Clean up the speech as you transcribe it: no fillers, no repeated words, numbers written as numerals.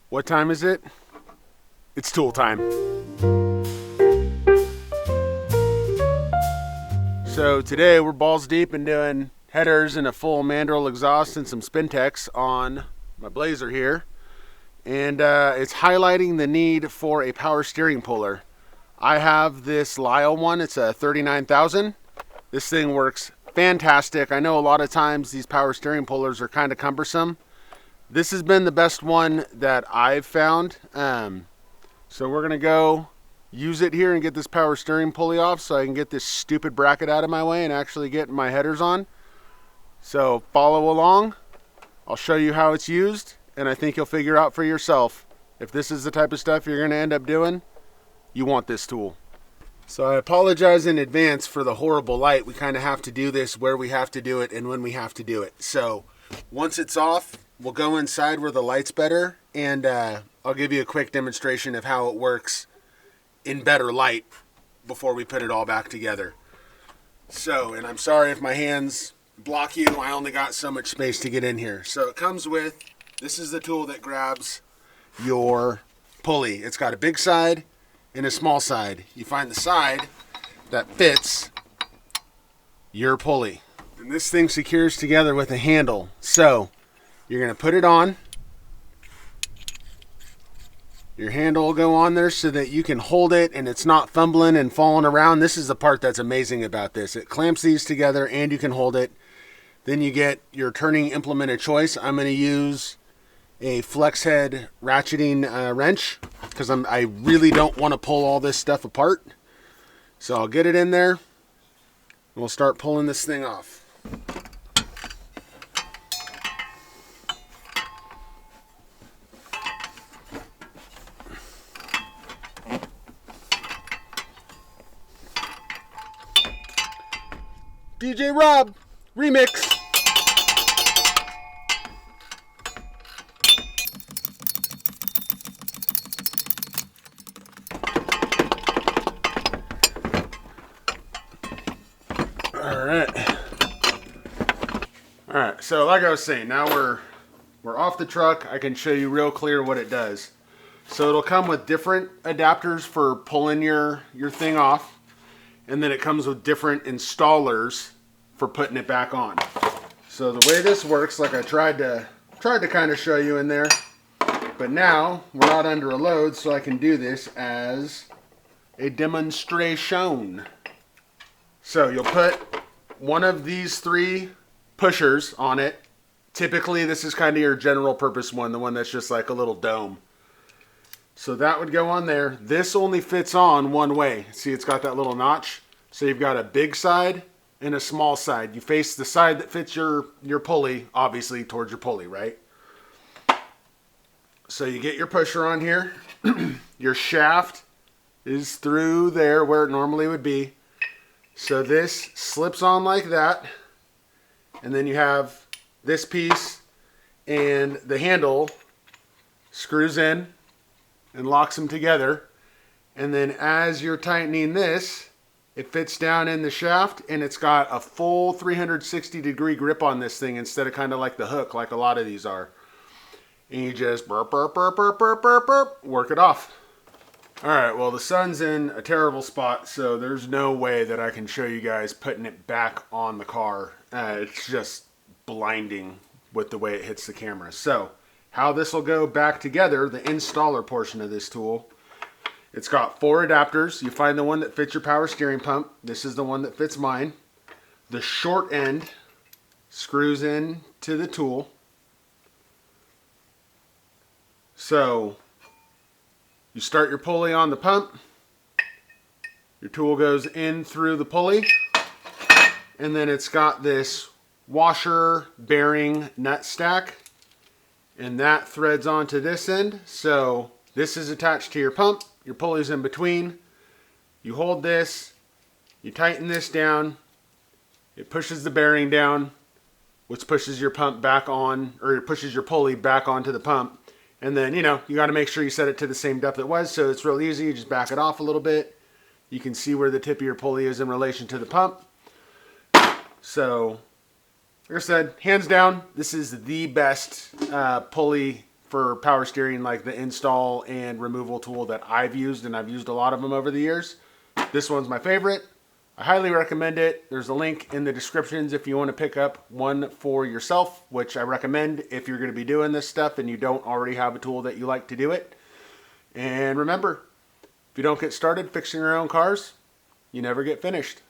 What time is it? It's tool time. So today we're balls deep in doing headers and a full mandrel exhaust and some Spintex on my Blazer here. And it's highlighting the need for a power steering puller. I have this Lisle one. It's a 39,000. This thing works fantastic. I know a lot of times these power steering pullers are kind of cumbersome. This has been the best one that I've found. So we're gonna go use it here and get this power steering pulley off so I can get this stupid bracket out of my way and actually get my headers on. So follow along. I'll show you how it's used, and I think you'll figure out for yourself if this is the type of stuff you're gonna end up doing. You want this tool. So I apologize in advance for the horrible light. We kind of have to do this where we have to do it and when we have to do it. So once it's off, we'll go inside where the light's better, and I'll give you a quick demonstration of how it works in better light before we put it all back together. So, and I'm sorry if my hands block you. I only got so much space to get in here. So it comes with, this is the tool that grabs your pulley. It's got a big side and a small side. You find the side that fits your pulley. And this thing secures together with a handle. So you're going to put it on. Your handle will go on there so that you can hold it and it's not fumbling and falling around. This is the part that's amazing about this. It clamps these together and you can hold it. Then you get your turning implement of choice. I'm going to use a flex head ratcheting wrench because I really don't want to pull all this stuff apart. So I'll get it in there and we'll start pulling this thing off. DJ Rob remix. All right, so like I was saying, now we're off the truck. I can show you real clear what it does. So it'll come with different adapters for pulling your thing off. And then it comes with different installers for putting it back on. So the way this works, like I tried to kind of show you in there, but now we're not under a load, so I can do this as a demonstration. So you'll put one of these three pushers on it. Typically this is kind of your general purpose one, the one that's just like a little dome. So that would go on there. This only fits on one way. See, it's got that little notch. So you've got a big side and a small side. You face the side that fits your pulley, obviously, towards your pulley, right? So you get your pusher on here. Your shaft is through there where it normally would be. So this slips on like that. And then you have this piece and the handle screws in and locks them together. And then as you're tightening this, it fits down in the shaft and it's got a full 360-degree grip on this thing instead of kind of like the hook like a lot of these are. And you just burp, burp, burp, burp, burp, burp, burp, work it off. All right, well, the sun's in a terrible spot, so there's no way that I can show you guys putting it back on the car. It's just blinding with the way it hits the camera. So how this will go back together, the installer portion of this tool, it's got 4 adapters. You find the one that fits your power steering pump. This is the one that fits mine. The short end screws in to the tool. So you start your pulley on the pump. Your tool goes in through the pulley. And then it's got this washer bearing nut stack. And that threads onto this end. So this is attached to your pump. Your pulley's in between. You hold this. You tighten this down. It pushes the bearing down, which pushes your pump back on, or it pushes your pulley back onto the pump. And then, you got to make sure you set it to the same depth it was. So it's real easy. You just back it off a little bit. You can see where the tip of your pulley is in relation to the pump. So, like I said, hands down, this is the best pulley for for power steering, like the install and removal tool that I've used, and I've used a lot of them over the years. This one's my favorite. I highly recommend it. There's a link in the descriptions if you want to pick up one for yourself, which I recommend if you're going to be doing this stuff and you don't already have a tool that you like to do it. And remember, if you don't get started fixing your own cars, you never get finished.